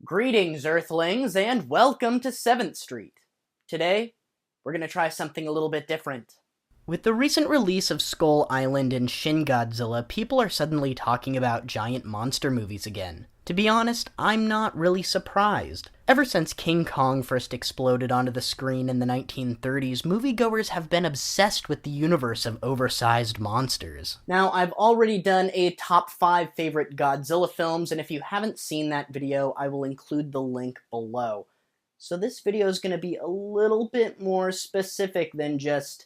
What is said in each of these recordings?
Greetings, Earthlings, and welcome to 7th Street. Today, we're going to try something a little bit different. With the recent release of Skull Island and Shin Godzilla, people are suddenly talking about giant monster movies again. To be honest, I'm not really surprised. Ever since King Kong first exploded onto the screen in the 1930s, moviegoers have been obsessed with the universe of oversized monsters. Now, I've already done a top 5 favorite Godzilla films, and if you haven't seen that video, I will include the link below. So this video is going to be a little bit more specific than just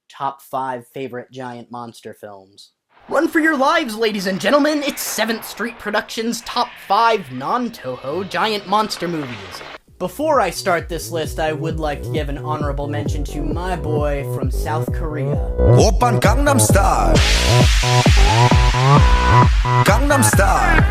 top 5 favorite giant monster films. Run for your lives, ladies and gentlemen! It's 7th Street Productions' top 5 non-toho giant monster movies. Before I start this list, I would like to give an honorable mention to my boy from South Korea. Oppan Gangnam Style. Gangnam Style.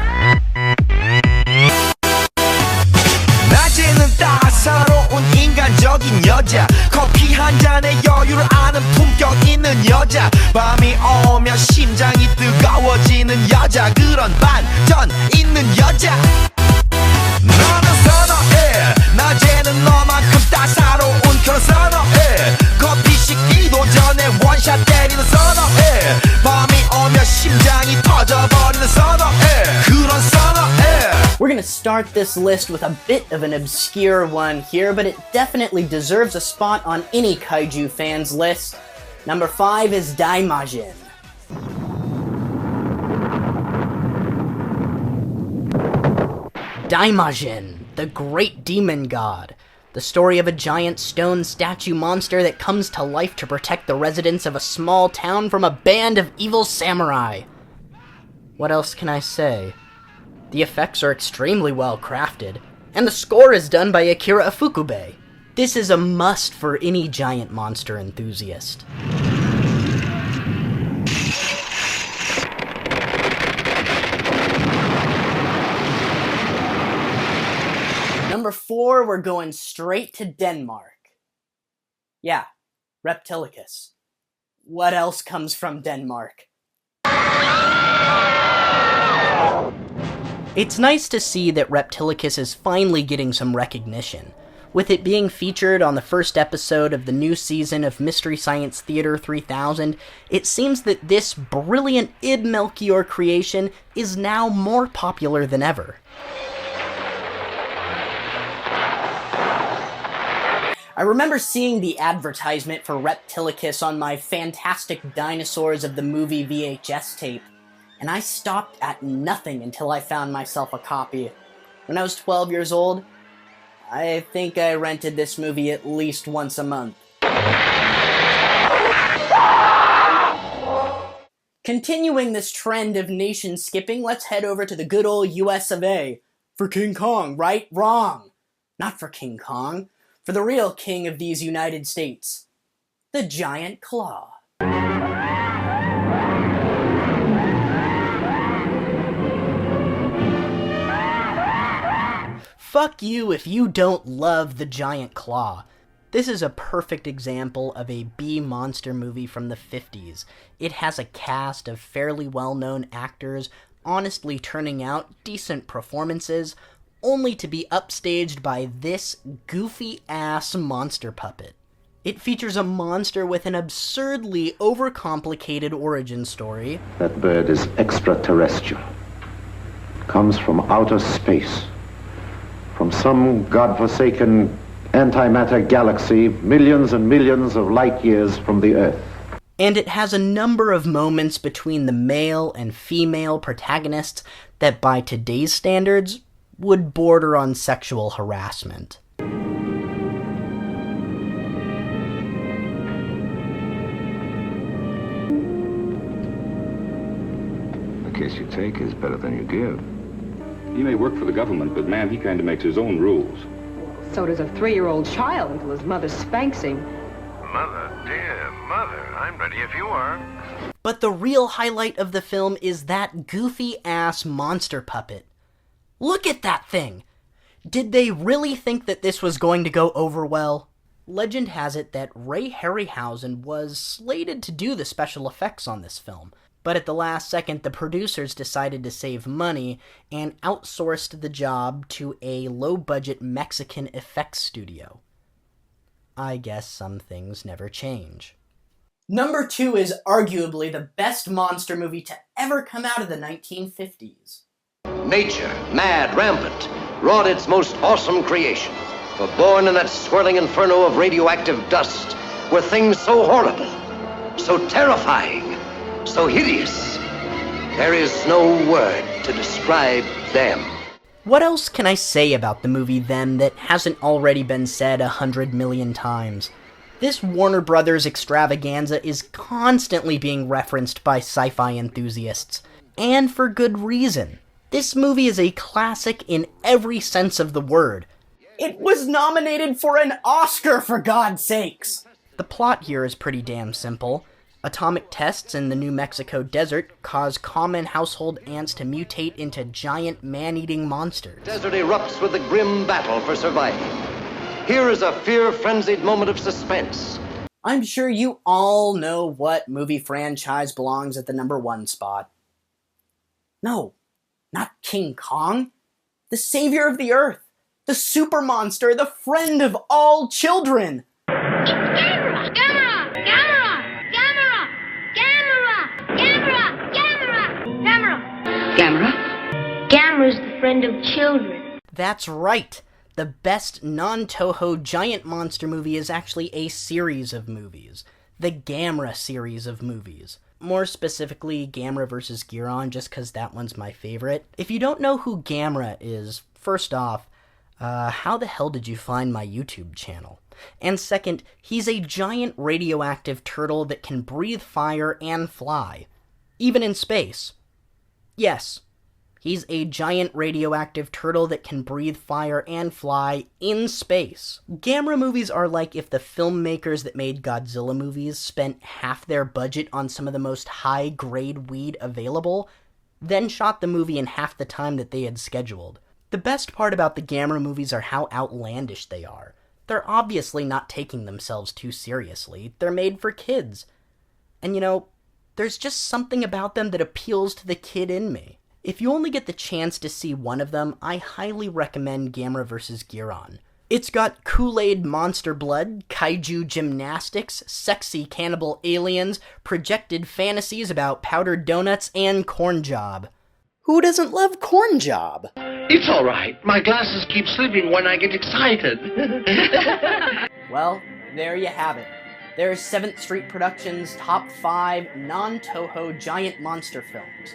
낮에는 따사로운 인간적인 여자 커피 한 잔에 여유를 아는 품격 있는 여자 밤이 오면 심장이 뜨거워지는 여자 그런 반전 있는 여자 너는 선호해 낮에는 너만큼 따사로운 그런 선호해 커피 식기도 전에 원샷 때리는 선호해 밤이 오면 심장이 터져버리는 선호해 그런 선호해. We're gonna start this list with a bit of an obscure one here, but it definitely deserves a spot on any kaiju fan's list. Number 5 is Daimajin. Daimajin, the great demon god. The story of a giant stone statue monster that comes to life to protect the residents of a small town from a band of evil samurai. What else can I say? The effects are extremely well crafted, and the score is done by Akira Ifukube. This is a must for any giant monster enthusiast. Number 4, we're going straight to Denmark. Yeah, Reptilicus. What else comes from Denmark? It's nice to see that Reptilicus is finally getting some recognition. With it being featured on the first episode of the new season of Mystery Science Theater 3000, it seems that this brilliant Ib Melchior creation is now more popular than ever. I remember seeing the advertisement for Reptilicus on my Fantastic Dinosaurs of the Movie VHS tape, and I stopped at nothing until I found myself a copy. When I was 12 years old, I think I rented this movie at least once a month. Continuing this trend of nation skipping, let's head over to the good old US of A. For King Kong, right? Wrong. Not for King Kong. For the real king of these United States. The Giant Claw. Fuck you if you don't love The Giant Claw. This is a perfect example of a B-monster movie from the 50s. It has a cast of fairly well-known actors, honestly turning out decent performances, only to be upstaged by this goofy-ass monster puppet. It features a monster with an absurdly overcomplicated origin story. That bird is extraterrestrial. Comes from outer space. From some godforsaken antimatter galaxy millions and millions of light years from the Earth. And it has a number of moments between the male and female protagonists that by today's standards would border on sexual harassment. The case you take is better than you give. He may work for the government, but man, he kind of makes his own rules. So does a 3-year-old child until his mother spanks him. Mother, dear mother, I'm ready if you are. But the real highlight of the film is that goofy-ass monster puppet. Look at that thing! Did they really think that this was going to go over well? Legend has it that Ray Harryhausen was slated to do the special effects on this film, But at the last second, the producers decided to save money and outsourced the job to a low-budget Mexican effects studio. I guess some things never change. Number 2 is arguably the best monster movie to ever come out of the 1950s. Nature, mad, rampant, wrought its most awesome creation. For born in that swirling inferno of radioactive dust were things so horrible, so terrifying, so hideous. There is no word to describe them. What else can I say about the movie then that hasn't already been said 100 million times? This Warner Brothers extravaganza is constantly being referenced by sci-fi enthusiasts, and for good reason. This movie is a classic in every sense of the word. It was nominated for an Oscar, for God's sakes! The plot here is pretty damn simple. Atomic tests in the New Mexico desert cause common household ants to mutate into giant man-eating monsters. The desert erupts with a grim battle for survival. Here is a fear-frenzied moment of suspense. I'm sure you all know what movie franchise belongs at the number 1 spot. No, not King Kong. The savior of the earth. The super monster, the friend of all children. Gamera! Gamera! Gamera! Gamera! Gamera! Gamera! Gamera! Gamera! Gamera? Gamera's the friend of children. That's right. The best non-toho giant monster movie is actually a series of movies. The Gamera series of movies. More specifically, Gamera vs. Giron, just because that one's my favorite. If you don't know who Gamera is, first off, how the hell did you find my YouTube channel? And second, he's a giant radioactive turtle that can breathe fire and fly. Even in space. Yes, he's a giant radioactive turtle that can breathe fire and fly in space. Gamera movies are like if the filmmakers that made Godzilla movies spent half their budget on some of the most high-grade weed available, then shot the movie in half the time that they had scheduled. The best part about the Gamera movies are how outlandish they are. They're obviously not taking themselves too seriously. They're made for kids. And you know, there's just something about them that appeals to the kid in me. If you only get the chance to see one of them, I highly recommend Gamera vs. Giron. It's got Kool-Aid monster blood, kaiju gymnastics, sexy cannibal aliens, projected fantasies about powdered donuts, and corn job. Who doesn't love corn job? It's all right. My glasses keep slipping when I get excited. Well, there you have it. There's 7th Street Productions' top 5 non-toho giant monster films.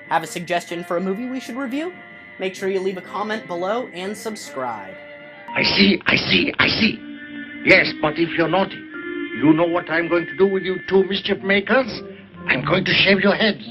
Have a suggestion for a movie we should review? Make sure you leave a comment below and subscribe. I see. Yes, but if you're naughty, you know what I'm going to do with you two mischief makers? I'm going to shave your heads.